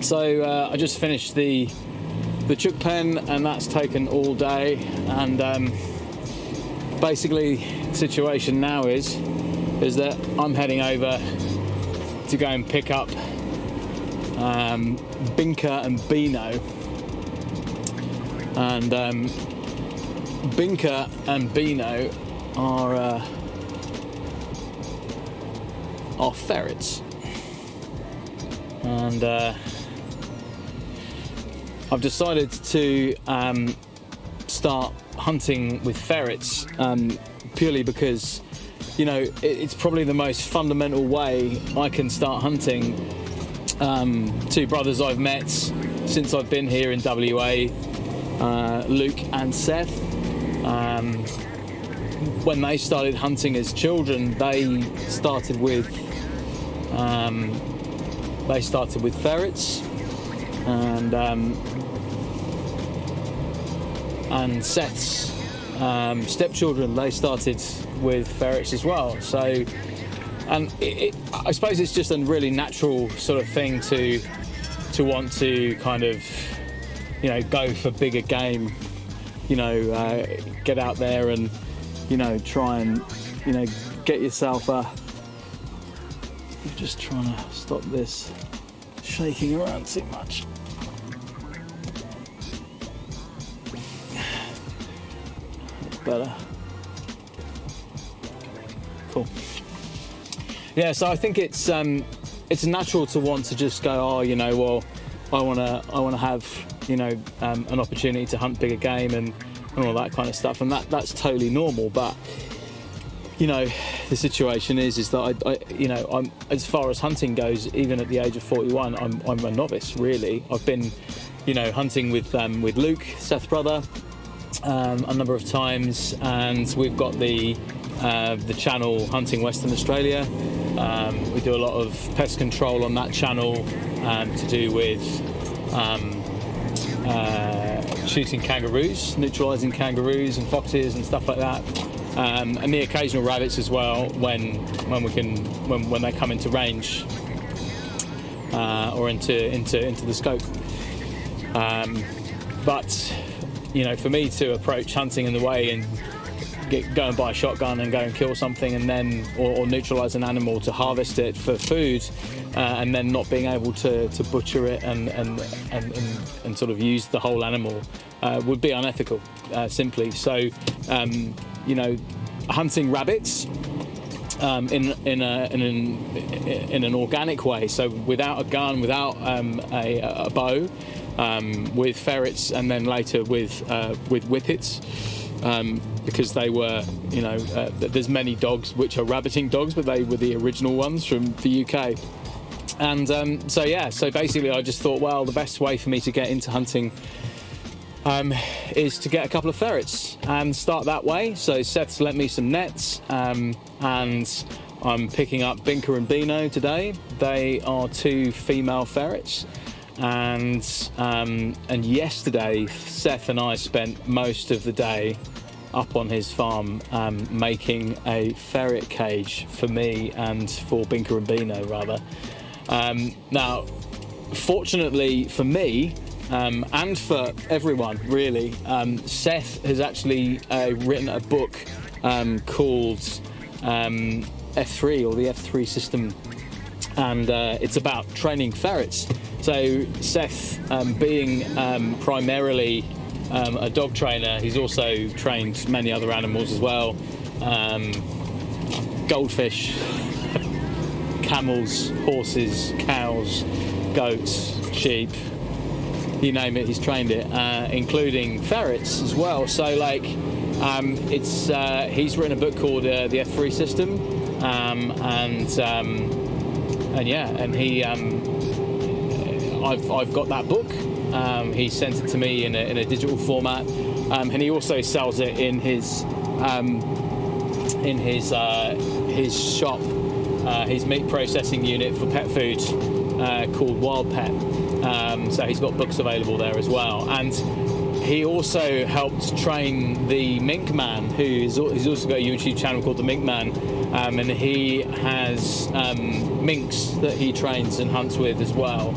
So I just finished the chook pen, and that's taken all day. And basically, the situation now is that I'm heading over to go and pick up Binka and Beano. And Binka and Beano are ferrets. And I've decided to start hunting with ferrets purely because, you know, it's probably the most fundamental way I can start hunting. Two brothers I've met since I've been here in WA, Luke and Seth. When they started hunting as children, they started with ferrets, and Seth's stepchildren, they started with ferrets as well. So, and I suppose it's just a really natural sort of thing to want to kind of, you know, go for bigger game, you know, get out there and, you know, try and, you know, get yourself a... I'm just trying to stop this shaking around too much. That's better. Cool. Yeah, so I think it's natural to want to just go, oh, you know, well, I want to have, you know, an opportunity to hunt bigger game and all that kind of stuff, and that's totally normal. But, you know, the situation is that I'm, as far as hunting goes, even at the age of 41, I'm a novice, really. I've been, you know, hunting with Luke, Seth's brother, a number of times, and we've got the channel Hunting Western Australia. We do a lot of pest control on that channel to do with shooting kangaroos, neutralising kangaroos and foxes and stuff like that, and the occasional rabbits as well when they come into range or into the scope. But, you know, for me to approach hunting in the way and go and buy a shotgun and go and kill something, and then or neutralise an animal to harvest it for food, and then not being able to butcher it and sort of use the whole animal would be unethical, simply. So, you know, hunting rabbits in an organic way, so without a gun, without a bow, with ferrets, and then later with whippets. Because they were, you know, there's many dogs which are rabbiting dogs, but they were the original ones from the UK. And so basically I just thought, well, the best way for me to get into hunting is to get a couple of ferrets and start that way. So Seth's lent me some nets, and I'm picking up Binka and Beano today. They are two female ferrets. And yesterday Seth and I spent most of the day up on his farm making a ferret cage for me and for Binka and Beano, rather. Now, fortunately for me, and for everyone really, Seth has actually written a book called F3, or the F3 system, and it's about training ferrets. So Seth, being primarily a dog trainer, he's also trained many other animals as well, goldfish, camels, horses, cows, goats, sheep, you name it, he's trained it, including ferrets as well. So like, he's written a book called the F3 system, and he I've got that book. He sent it to me in a digital format, and he also sells it in his shop, his meat processing unit for pet food, called Wild Pet. So he's got books available there as well. And he also helped train the Mink Man, he's also got a YouTube channel called the Mink Man, and he has minks that he trains and hunts with as well.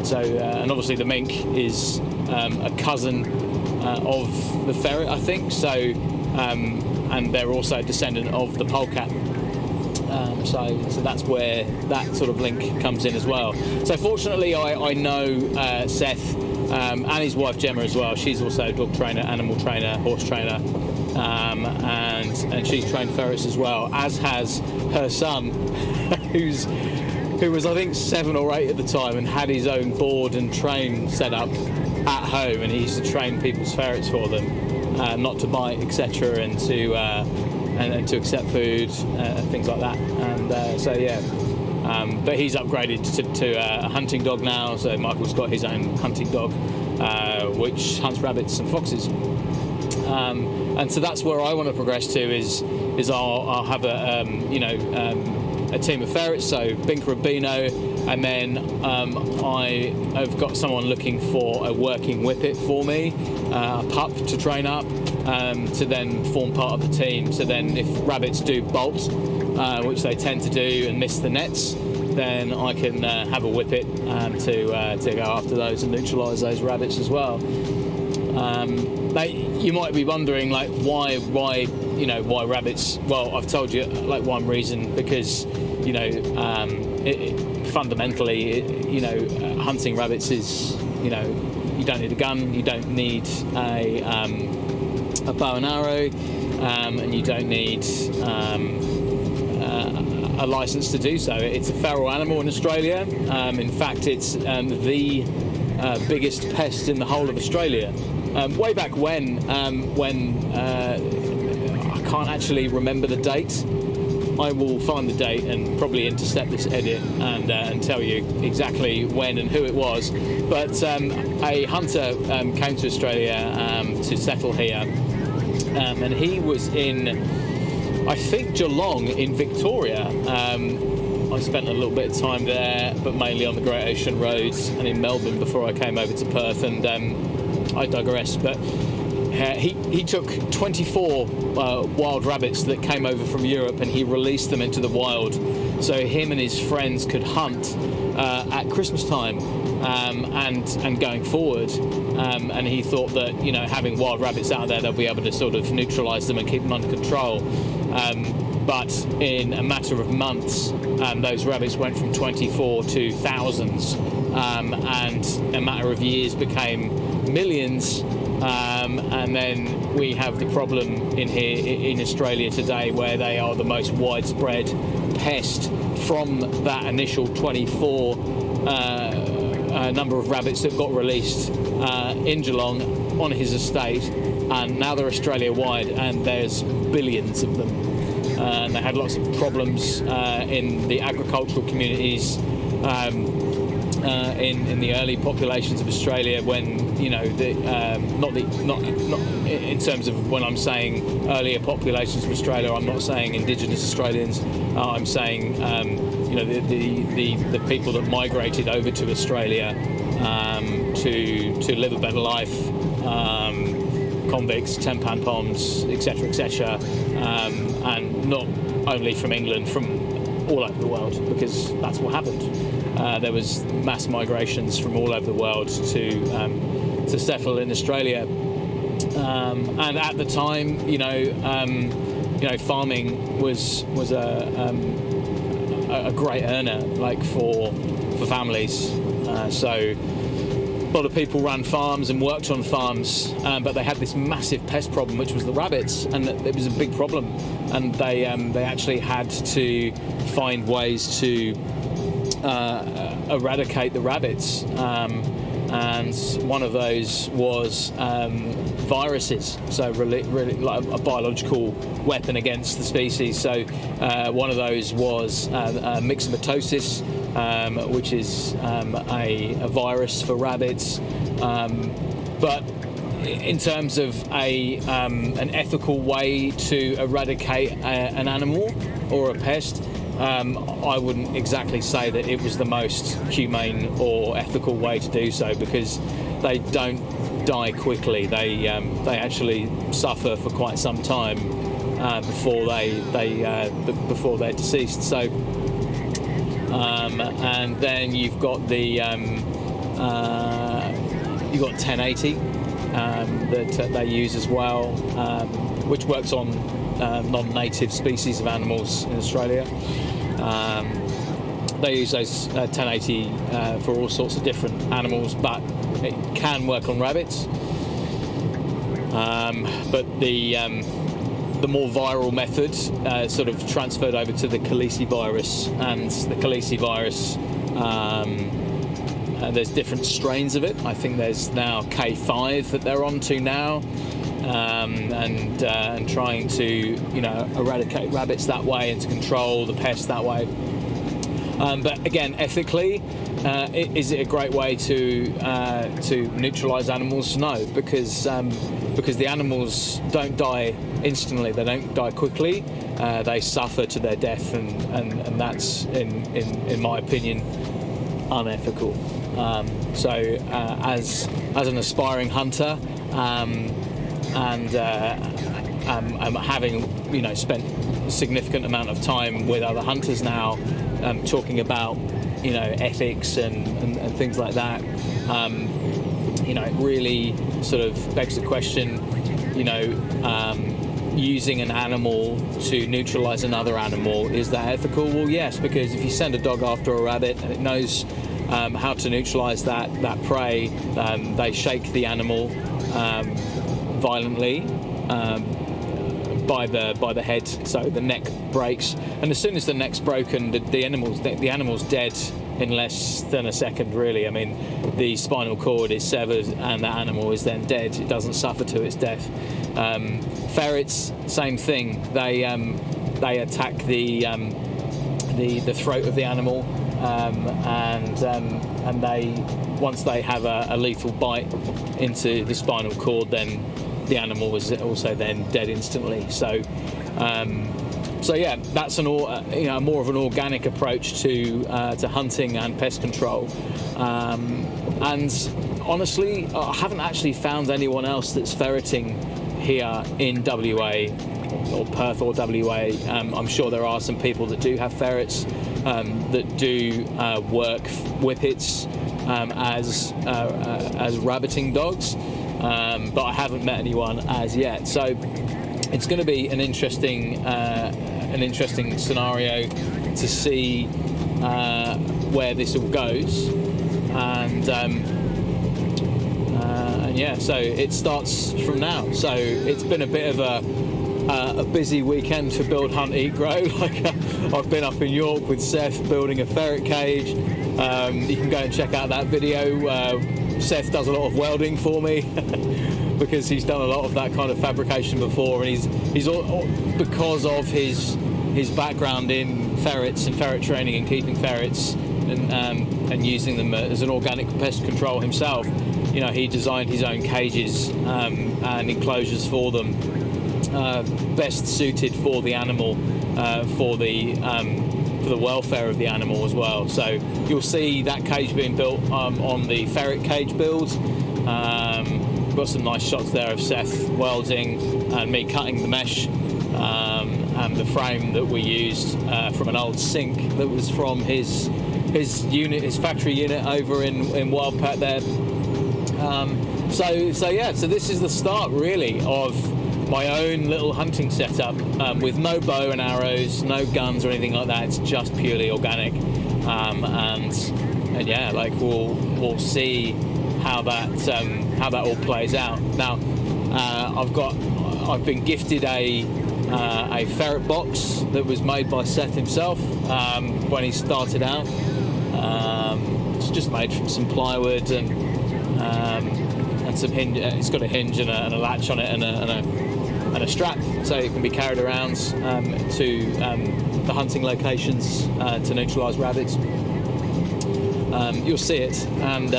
So and obviously the mink is a cousin of the ferret, I think. So and they're also a descendant of the polecat. So that's where that sort of link comes in as well. So fortunately, I know Seth and his wife Gemma as well. She's also a dog trainer, animal trainer, horse trainer, and she's trained ferrets as well, as has her son, who was I think 7 or 8 at the time, and had his own board and train set up at home, and he used to train people's ferrets for them, not to bite, etc., and to accept food, things like that. And so yeah, but he's upgraded to a hunting dog now. So Michael's got his own hunting dog, which hunts rabbits and foxes. And so that's where I want to progress to. Is I'll have a team of ferrets, so Binka and Beano, and then I've got someone looking for a working whippet for me, a pup to train up, to then form part of the team. So then if rabbits do bolt, which they tend to do, and miss the nets, then I can have a whippet to go after those and neutralise those rabbits as well. You might be wondering, like, why rabbits? Well, I've told you, like, one reason, because fundamentally, hunting rabbits is, you don't need a gun, you don't need a bow and arrow, and you don't need a license to do so. It's a feral animal in Australia. In fact, it's the biggest pest in the whole of Australia. Way back when I can't actually remember the date. I will find the date and probably intercept this edit and tell you exactly when and who it was. But a hunter came to Australia to settle here, and he was in, I think, Geelong in Victoria. I spent a little bit of time there, but mainly on the Great Ocean Roads and in Melbourne before I came over to Perth, and I digress. But he took 24 wild rabbits that came over from Europe, and he released them into the wild so him and his friends could hunt at Christmas time and going forward. And he thought that, having wild rabbits out there, they'll be able to sort of neutralise them and keep them under control. But in a matter of months, those rabbits went from 24 to thousands, and a matter of years became millions. And then we have the problem in Australia today, where they are the most widespread pest from that initial 24 number of rabbits that got released in Geelong on his estate, and now they're Australia-wide, and there's billions of them. And they had lots of problems in the agricultural communities, in the early populations of Australia, when not in terms of, when I'm saying earlier populations of Australia, I'm not saying Indigenous Australians. I'm saying the people that migrated over to Australia to live a better life, convicts, 10-pound poms, etc., and not only from England, from all over the world, because that's what happened. There was mass migrations from all over the world to settle in Australia, and at the time, farming was a great earner, like for families. So a lot of people ran farms and worked on farms, but they had this massive pest problem, which was the rabbits, and it was a big problem. And they actually had to find ways to eradicate the rabbits, and one of those was viruses, so really like a biological weapon against the species. So one of those was myxomatosis, which is a virus for rabbits, but in terms of an ethical way to eradicate an animal or a pest, I wouldn't exactly say that it was the most humane or ethical way to do so, because they don't die quickly. They actually suffer for quite some time before they're deceased. So and then you've got the you've got 1080 that they use as well, which works on non-native species of animals in Australia. They use those 1080 for all sorts of different animals, but it can work on rabbits. But the more viral method sort of transferred over to the calicivirus, and the calicivirus, there's different strains of it. I think there's now K5 that they're on to now, and trying to eradicate rabbits that way and to control the pest that way. But again, ethically, is it a great way to neutralise animals? No, because the animals don't die instantly. They don't die quickly. They suffer to their death, and that's in my opinion unethical. So as an aspiring hunter, and having spent a significant amount of time with other hunters now, talking about ethics and things like that, it really sort of begs the question, using an animal to neutralize another animal, is that ethical? Well, yes, because if you send a dog after a rabbit and it knows how to neutralize that prey, they shake the animal violently by the head, so the neck breaks, and as soon as the neck's broken, the animal's dead in less than a second, really. I mean, the spinal cord is severed and the animal is then dead. It doesn't suffer to its death. Ferrets, same thing. They attack the throat of the animal, and they, once they have a lethal bite into the spinal cord, then the animal is also then dead instantly. So yeah, that's more of an organic approach to hunting and pest control. And honestly, I haven't actually found anyone else that's ferreting here in WA or Perth or WA. I'm sure there are some people that do have ferrets that do work whippets as rabbiting dogs, but I haven't met anyone as yet. So it's going to be an interesting scenario to see where this all goes, and yeah, so it starts from now. So it's been a bit of a busy weekend for Build, Hunt, Eat, Grow. Like I've been up in York with Seth building a ferret cage. You can go and check out that video. Seth does a lot of welding for me because he's done a lot of that kind of fabrication before, and he's all, because of his background in ferrets and ferret training and keeping ferrets and using them as an organic pest control himself. He designed his own cages and enclosures for them, best suited for the animal, for the welfare of the animal as well. So you'll see that cage being built on the ferret cage build. Got some nice shots there of Seth welding and me cutting the mesh, and the frame that we used from an old sink that was from his factory unit over in Wildpat there. So this is the start really of my own little hunting setup, with no bow and arrows, no guns or anything like that. It's just purely organic, and yeah, like we'll see how that all plays out. Now, I've been gifted a ferret box that was made by Seth himself when he started out. It's just made from some plywood and some hinge. It's got a hinge and a latch on it and a strap, so it can be carried around to the hunting locations to neutralise rabbits. You'll see it, and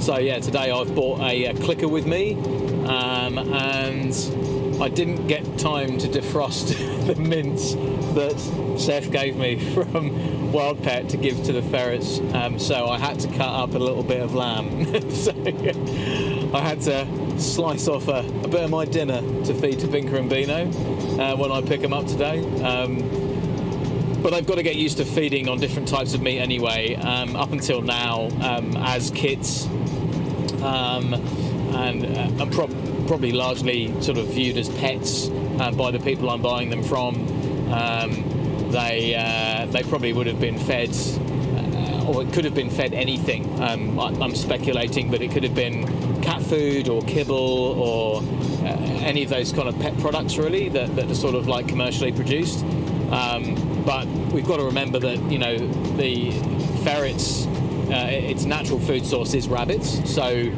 so yeah, today I've bought a clicker with me, and I didn't get time to defrost the mince that Seth gave me from Wild Pet to give to the ferrets, so I had to cut up a little bit of lamb. So I had to slice off a bit of my dinner to feed to Binka and Beano when I pick them up today. but they've got to get used to feeding on different types of meat anyway. Up until now, as kids, and probably largely sort of viewed as pets by the people I'm buying them from. They probably would have been fed, or it could have been fed anything. I'm speculating, but it could have been cat food or kibble or any of those kind of pet products really that are sort of like commercially produced. But we've got to remember that, you know, the ferrets, its natural food source is rabbits, so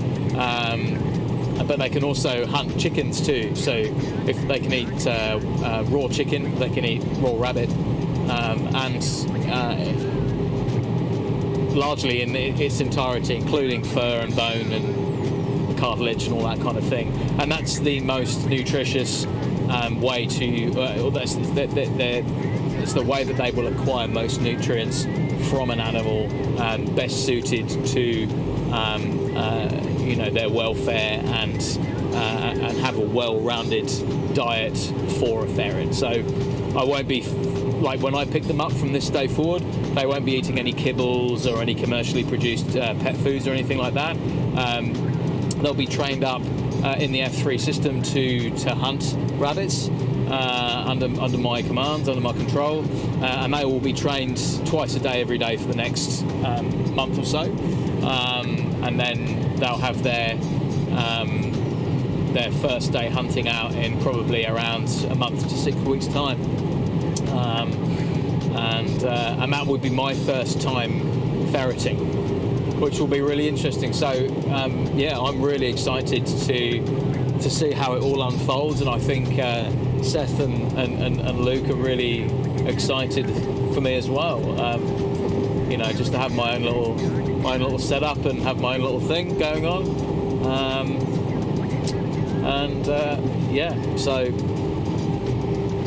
but they can also hunt chickens too. So if they can eat raw chicken, they can eat raw rabbit, and largely in its entirety, including fur and bone and cartilage and all that kind of thing. And that's the most nutritious way to, it's the way that they will acquire most nutrients from an animal, best suited to you know, their welfare and have a well-rounded diet for a ferret. So I won't be, like when I pick them up from this day forward, they won't be eating any kibbles or any commercially produced pet foods or anything like that. They'll be trained up in the F3 system to hunt rabbits under my commands, under my control, and they will be trained twice a day, every day for the next month or so, and then they'll have their first day hunting out in probably around a month to 6 weeks' time, and that would be my first time ferreting, which will be really interesting. So yeah, I'm really excited to see how it all unfolds, and I think Seth and Luke are really excited for me as well. You know, just to have my own little setup and have my own little thing going on. Yeah, so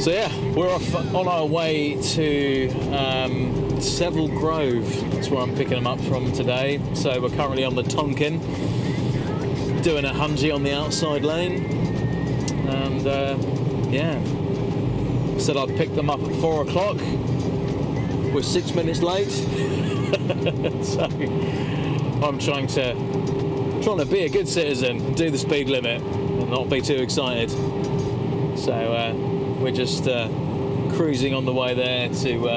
yeah, we're off on our way to Seville Grove. That's where I'm picking them up from today. So we're currently on the Tonkin, doing a hungy on the outside lane, and yeah, said I'd pick them up at 4 o'clock. We're 6 minutes late, so I'm trying to be a good citizen, do the speed limit, and not be too excited. So we're just cruising on the way there to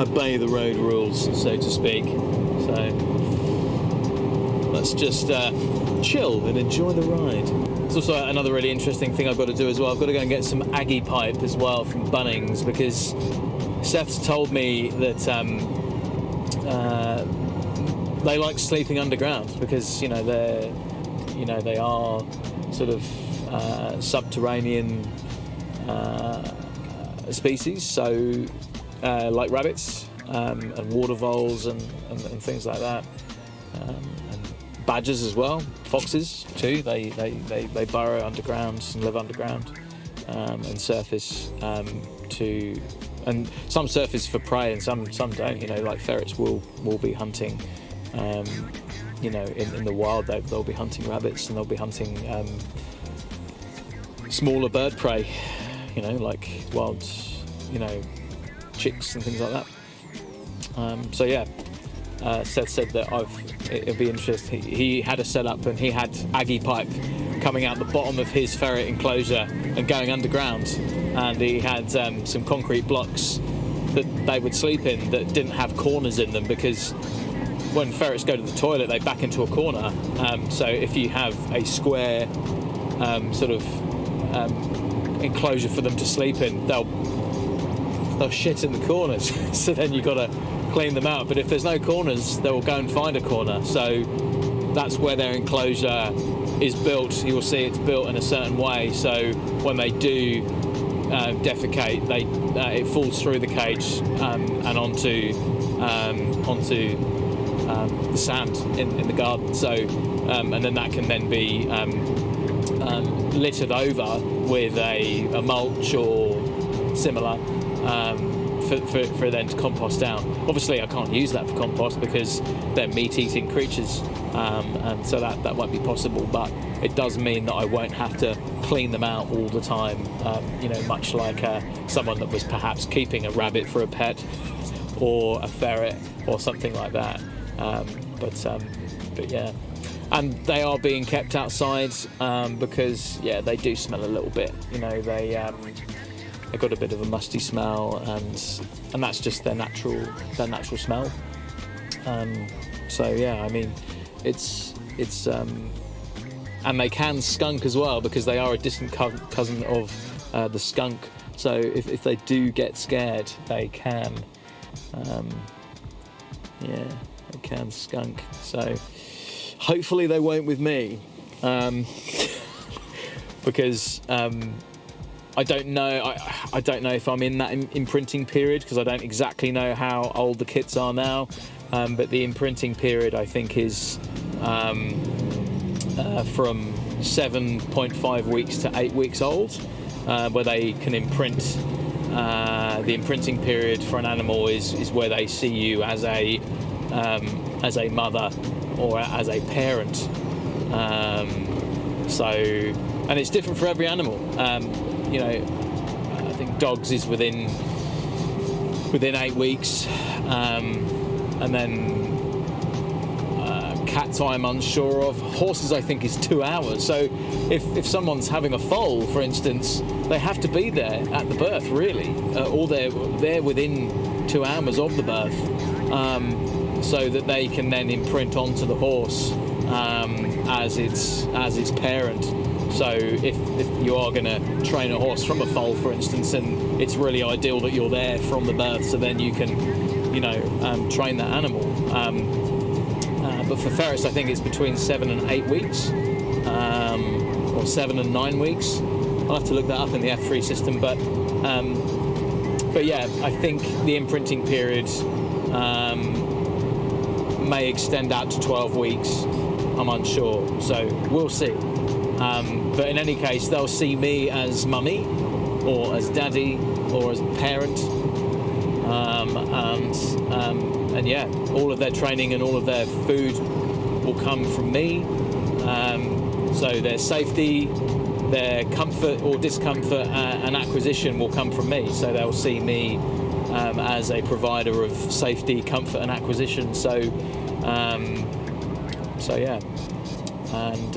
obey the road rules, so to speak. So let's just chill and enjoy the ride. There's also another really interesting thing I've got to do as well. I've got to go and get some Aggie pipe as well from Bunnings, because Seth's told me that they like sleeping underground because, you know, they are sort of subterranean species, so like rabbits and water voles and things like that, and badgers as well, foxes too. They burrow underground and live underground, and surface and some surface for prey and some don't. You know, like ferrets will be hunting. You know, in the wild, they'll be hunting rabbits, and they'll be hunting smaller bird prey, you know, like wild, you know, chicks and things like that. So yeah, Seth said that it'll be interesting. He had a setup, and he had Aggie pipe coming out the bottom of his ferret enclosure and going underground, and he had some concrete blocks that they would sleep in that didn't have corners in them, because when ferrets go to the toilet, they back into a corner. So if you have a square sort of enclosure for them to sleep in, they'll shit in the corners. So then you've got to clean them out. But if there's no corners, they will go and find a corner. So that's where their enclosure is built. You will see it's built in a certain way. So when they do defecate, it falls through the cage and onto the sand in the garden. So and then that can then be littered over with a mulch or similar for them to compost out. Obviously I can't use that for compost because they're meat-eating creatures, and so that won't be possible, but it does mean that I won't have to clean them out all the time, much like someone that was perhaps keeping a rabbit for a pet or a ferret or something like that. But yeah, and they are being kept outside because they do smell a little bit. They've got a bit of a musty smell, and that's just their natural smell. So yeah, I mean, it's and they can skunk as well because they are a distant cousin of the skunk. So if they do get scared, they can. They can skunk. So hopefully they won't with me, because I don't know. I don't know if I'm in that imprinting period because I don't exactly know how old the kits are now. But the imprinting period I think is from 7.5 weeks to 8 weeks old, where they can imprint. The imprinting period for an animal is where they see you as a mother or as a parent. And it's different for every animal. I think dogs is within 8 weeks, and then cats I'm unsure of. Horses I think is 2 hours. So if someone's having a foal, for instance, they have to be there at the birth, really, or they're within 2 hours of the birth, so that they can then imprint onto the horse as its parent. So if you are going to train a horse from a foal, for instance, and it's really ideal that you're there from the birth, so then you can, train that animal. But for ferrets, I think it's between 7 and 8 weeks, or 7 and 9 weeks. I'll have to look that up in the F3 system. But yeah, I think the imprinting period may extend out to 12 weeks. I'm unsure, so we'll see. But in any case, they'll see me as mummy, or as daddy, or as parent, and yeah, all of their training and all of their food will come from me. So their safety, their comfort or discomfort, and acquisition will come from me. So they'll see me as a provider of safety, comfort, and acquisition. So yeah, and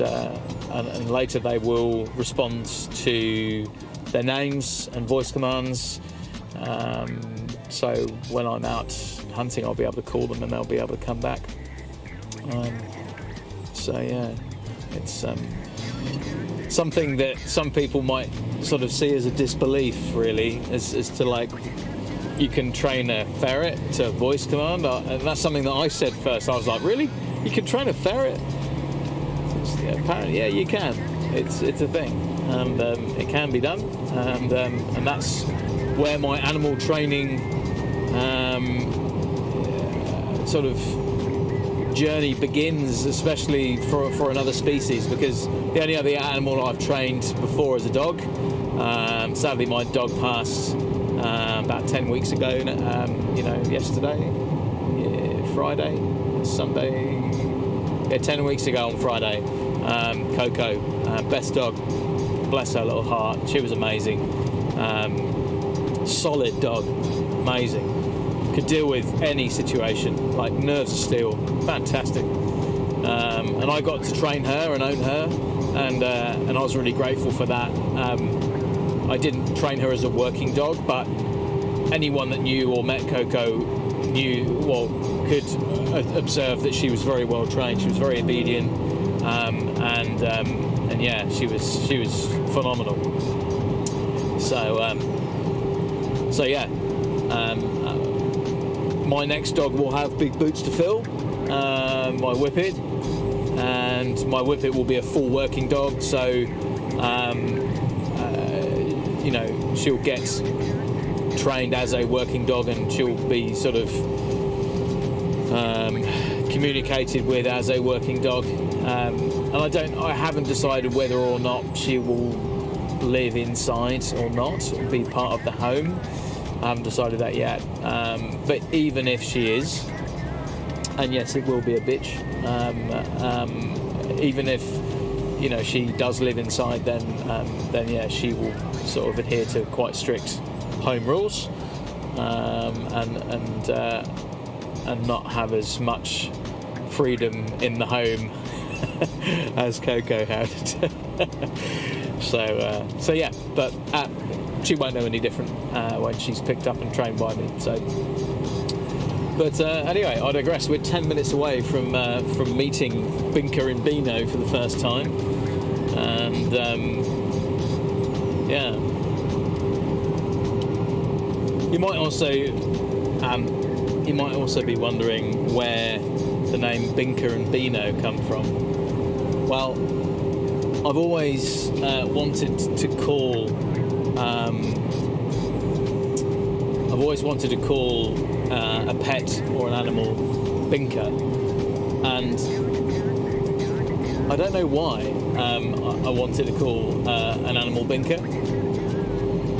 later they will respond to their names and voice commands. So when I'm out hunting, I'll be able to call them and they'll be able to come back. So yeah, it's something that some people might sort of see as a disbelief, really, as to like, you can train a ferret to voice command. And that's something that I said first. I was like, really? You can train a ferret? Yeah, apparently, yeah, you can. It's a thing, and it can be done, and that's where my animal training sort of journey begins, especially for another species, because the only other animal I've trained before is a dog. Sadly, my dog passed about 10 weeks ago. Yesterday, Friday, Sunday. Yeah, 10 weeks ago on Friday. Coco, best dog, bless her little heart, she was amazing. Solid dog, amazing, could deal with any situation, like nerves of steel, fantastic. And I got to train her and own her, and I was really grateful for that. I didn't train her as a working dog, but anyone that knew or met Coco could observe that she was very well trained. She was very obedient, and yeah, she was phenomenal. So yeah, my next dog will have big boots to fill. My Whippet, and my Whippet will be a full working dog. So she'll get trained as a working dog, and she'll be sort of communicated with as a working dog. And I haven't decided whether or not she will live inside or not, be part of the home. I haven't decided that yet. But even if she is, and yes, it will be a bitch. Even if she does live inside, then yeah, she will sort of adhere to quite strict home rules, and not have as much freedom in the home as Coco had. So yeah, but she won't know any different when she's picked up and trained by me. So, but anyway, I digress. We're 10 minutes away from meeting Binka and Beano for the first time, and yeah, you might also be wondering where the name Binka and Beano come from. Well, I've always wanted to call a pet or an animal Binka, and I don't know why I wanted to call an animal Binka.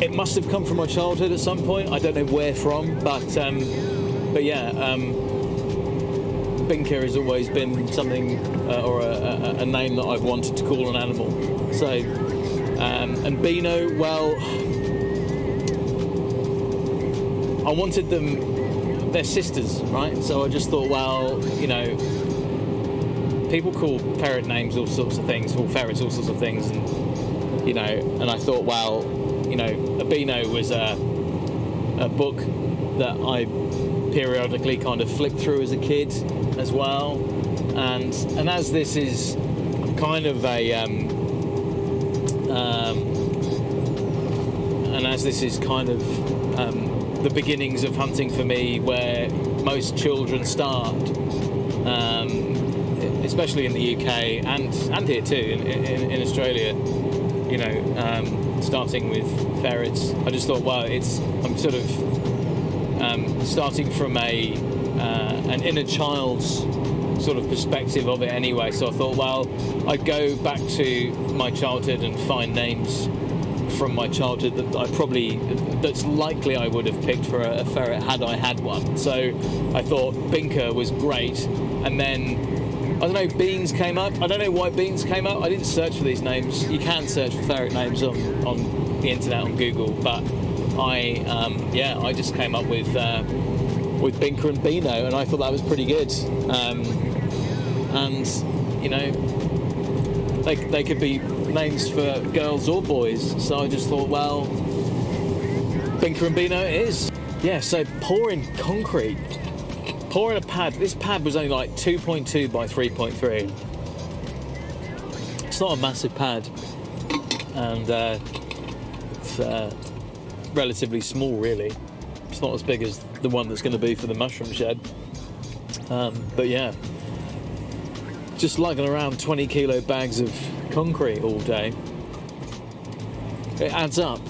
It must have come from my childhood at some point. I don't know where from, but yeah, Binka has always been something or a name that I've wanted to call an animal. So, and Beano, well, I wanted them. They're sisters, right? So I just thought, well, people call ferret names all sorts of things, or ferrets all sorts of things, and and I thought, well, a Beano was a book that I periodically kind of flipped through as a kid as well, and as this is kind of the beginnings of hunting for me, where most children start, especially in the UK and here too in Australia, starting with ferrets. I just thought, well, I'm sort of starting from an inner child's sort of perspective of it anyway. So I thought, well, I'd go back to my childhood and find names from my childhood that's likely I would have picked for a ferret had I had one. So I thought Binka was great, and then I don't know, Beans came up. I don't know why Beans came up. I didn't search for these names. You can search for ferret names on the internet, on Google, but I just came up with Binka and Beano, and I thought that was pretty good. And they could be names for girls or boys. So I just thought, well, Binka and Beano it is. Yeah. So pouring concrete. Pouring a pad. This pad was only like 2.2 by 3.3. It's not a massive pad, and it's relatively small, really. It's not as big as the one that's going to be for the mushroom shed. But yeah, just lugging around 20 kilo bags of concrete all day. It adds up.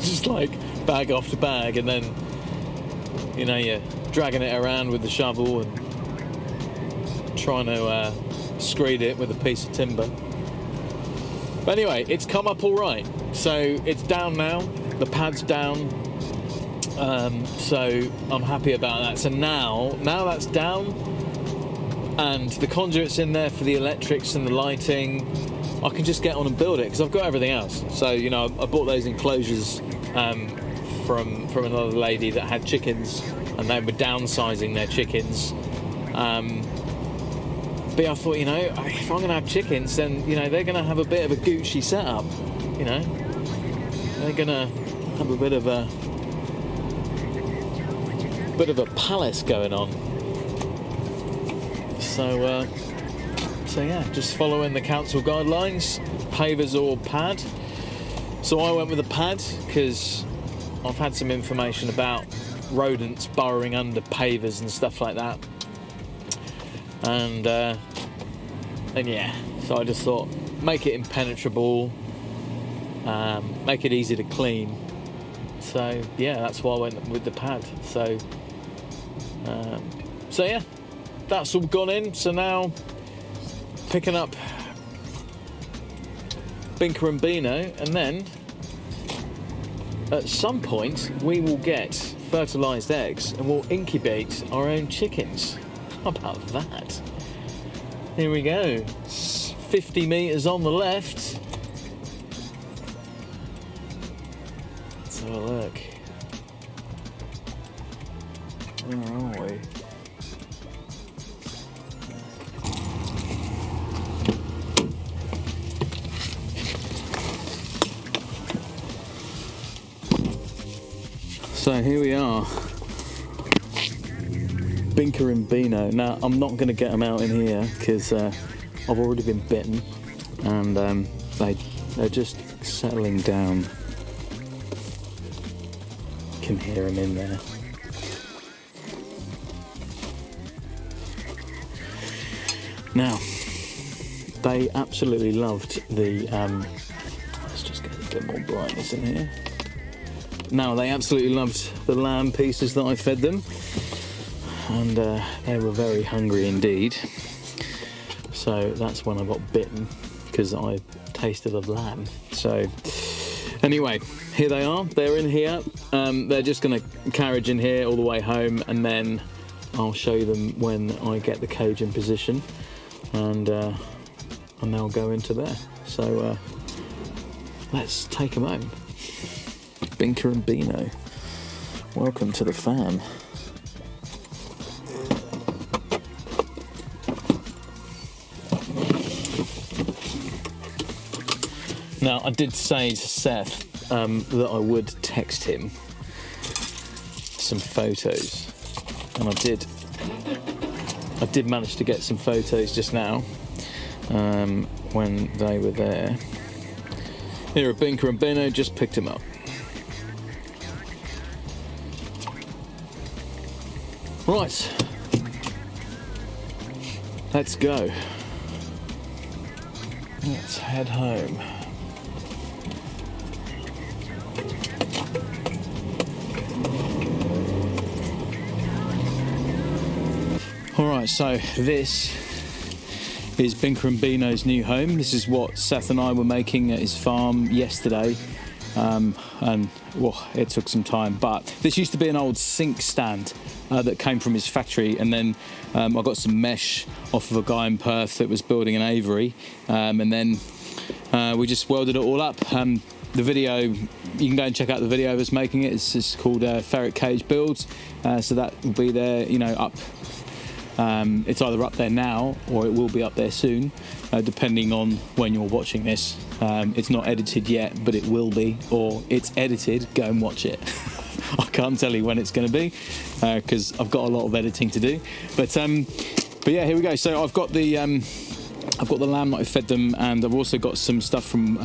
Just like bag after bag, and then you're dragging it around with the shovel and trying to screed it with a piece of timber. But anyway, it's come up all right. So it's down now. The pad's down. So I'm happy about that. So now that's down, and the conduit's in there for the electrics and the lighting, I can just get on and build it, because I've got everything else. So I bought those enclosures from another lady that had chickens, and they were downsizing their chickens. But I thought, if I'm going to have chickens, then they're going to have a bit of a Gucci setup. They're going to have a bit of a palace going on. So yeah, just following the council guidelines, pavers or pad. So I went with a pad because I've had some information about rodents burrowing under pavers and stuff like that. And yeah, so I just thought, make it impenetrable, make it easy to clean. So yeah, that's why I went with the pad. So yeah, that's all gone in. So now picking up Binka and Beano, and then at some point we will get fertilised eggs and we'll incubate our own chickens. How about that? Here we go. 50 metres on the left. Let's have a look. Where are we? So here we are, Binka and Beano. Now I'm not going to get them out in here because I've already been bitten, and they're just settling down. You can hear them in there. Now they absolutely loved the. Let's just get a bit more brightness in here. Now, they absolutely loved the lamb pieces that I fed them, and they were very hungry indeed. So that's when I got bitten, because I tasted of lamb. So anyway, here they are. They're in here. They're just going to carriage in here all the way home, and then I'll show you them when I get the cage in position, and they'll go into there. So let's take them home. Binka and Beano, welcome to the fam. Now, I did say to Seth that I would text him some photos, and I did manage to get some photos just now when they were there. Here are Binka and Beano, just picked him up. Right, let's go. Let's head home. Alright, so this is Binka and Beano's new home. This is what Seth and I were making at his farm yesterday. And well, it took some time, but this used to be an old sink stand that came from his factory, and then I got some mesh off of a guy in Perth that was building an aviary, and then we just welded it all up. The video, you can go and check out the video of us making it. It's just called Ferret Cage Builds, so that will be there, you know, up. It's either up there now or it will be up there soon, depending on when you're watching this. It's not edited yet, but it will be, or it's edited. Go and watch it. I can't tell you when it's going to be because I've got a lot of editing to do. But yeah, here we go. So I've got the lamb that I fed them, and I've also got some stuff from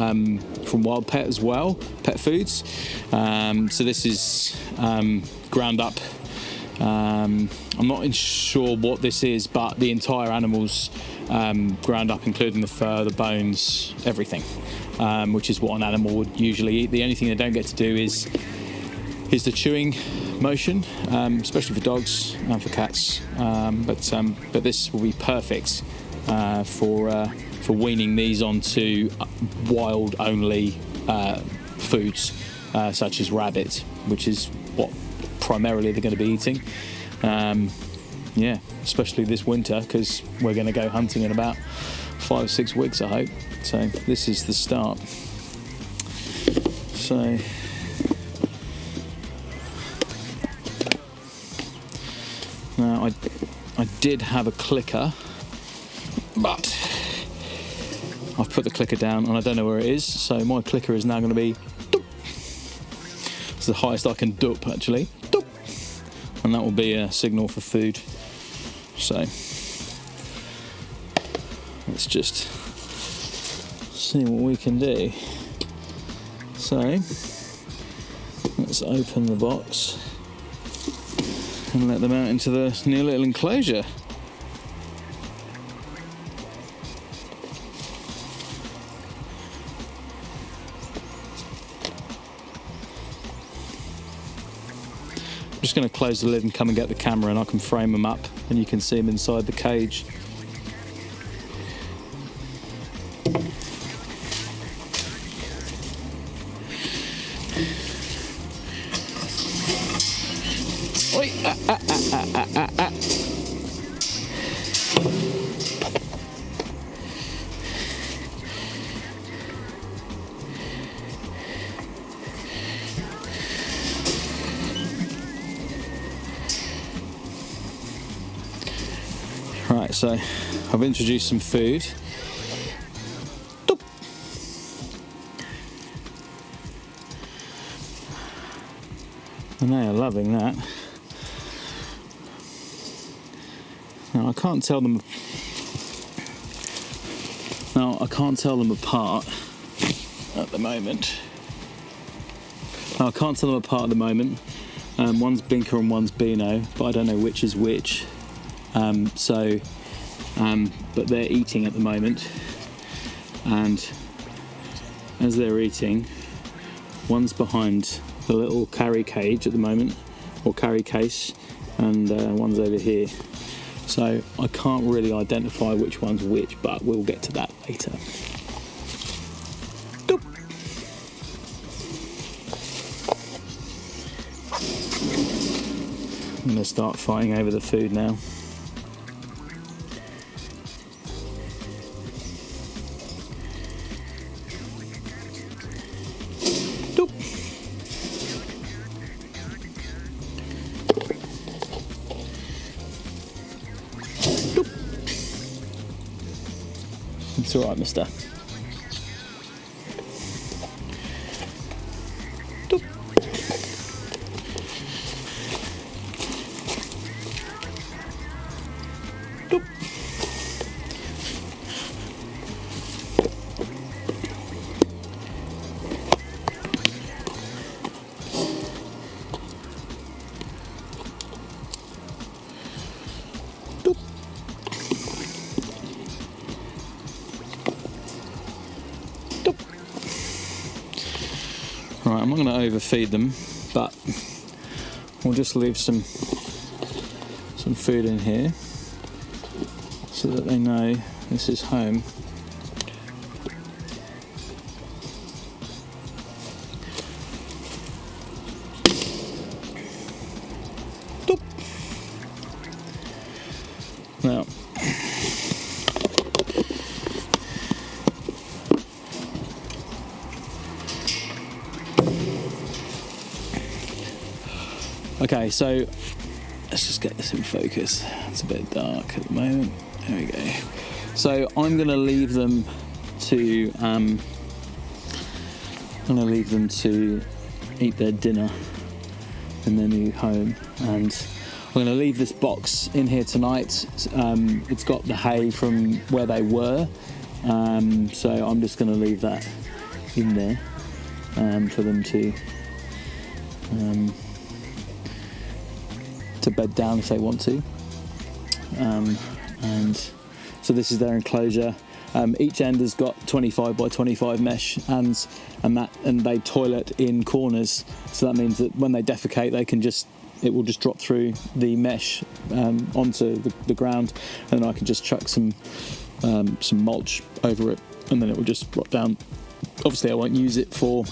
Wild Pet as well, pet foods. So this is ground up. I'm not sure what this is, but the entire animal's ground up, including the fur, the bones, everything, which is what an animal would usually eat. The only thing they don't get to do is the chewing motion, especially for dogs and for cats. But this will be perfect for weaning these onto wild only foods, such as rabbit, which is what primarily they're going to be eating. Yeah, especially this winter, because we're going to go hunting in about 5 or 6 weeks, I hope. So this is the start. So now I did have a clicker, but I've put the clicker down and I don't know where it is, so my clicker is now going to be doop. It's the highest I can doop, actually, doop. And that will be a signal for food. So let's just see what we can do. So let's open the box and let them out into the new little enclosure. I'm just going to close the lid and come and get the camera, and I can frame them up and you can see them inside the cage. Right, so I've introduced some food. Doop. And they are loving that. Now I can't tell them apart at the moment. One's Binka and one's Beano, but I don't know which is which. But they're eating at the moment, and as they're eating, one's behind the little carry cage at the moment, or carry case, and one's over here. So I can't really identify which one's which, but we'll get to that later. Doop. I'm going to start fighting over the food now. Doop. Doop. It's all right, mister. Doop. Doop. Doop. Doop. Right, I'm not going to overfeed them, but we'll just leave some food in here so that they know this is home. Doop. Now, okay, so let's just get this in focus. It's a bit dark at the moment. There we go. So I'm going to leave them to eat their dinner in their new home, and I'm going to leave this box in here tonight. It's got the hay from where they were, so I'm just going to leave that in there for them to bed down if they want to. And so this is their enclosure. Each end has got 25 by 25 mesh, and they toilet in corners. So that means that when they defecate, it will just drop through the mesh onto the ground, and then I can just chuck some mulch over it, and then it will just rot down. Obviously, I won't use it for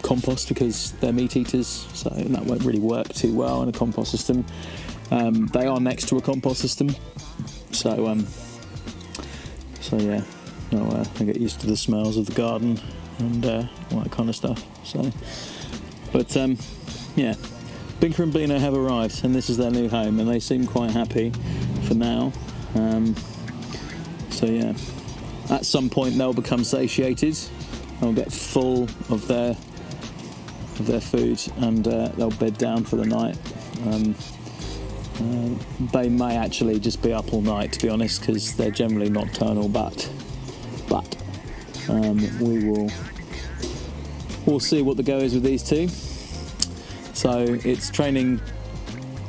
compost because they're meat eaters, so that won't really work too well in a compost system. They are next to a compost system, so yeah, I get used to the smells of the garden and all that kind of stuff. So, but yeah, Binka and Beano have arrived, and this is their new home, and they seem quite happy for now. So yeah, at some point they'll become satiated. They'll get full of their food, and they'll bed down for the night. They may actually just be up all night, to be honest, because they're generally nocturnal. But we'll see what the go is with these two. So it's training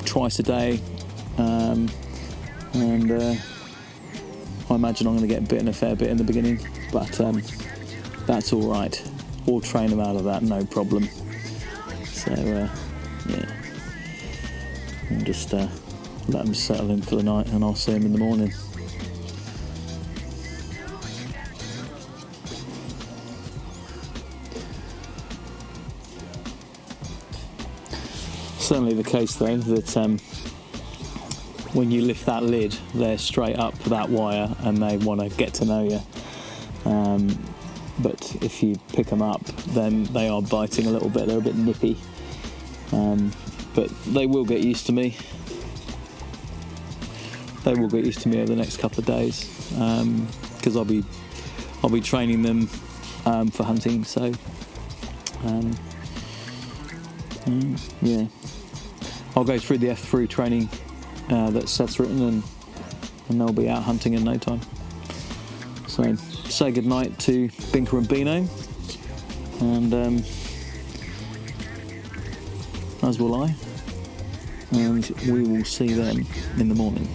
twice a day, and I imagine I'm going to get bitten a fair bit in the beginning, but that's all right. We'll train them out of that, no problem. So yeah, we'll just let them settle in for the night, and I'll see them in the morning. Certainly the case though that when you lift that lid, they're straight up that wire and they want to get to know you. But if you pick them up, then they are biting a little bit. They're a bit nippy, but they will get used to me. they will get used to me over the next couple of days, because I'll be training them for hunting. So yeah, I'll go through the F3 training that Seth's written, and they'll be out hunting in no time. So say goodnight to Binka and Beano, and as will I, and we will see them in the morning.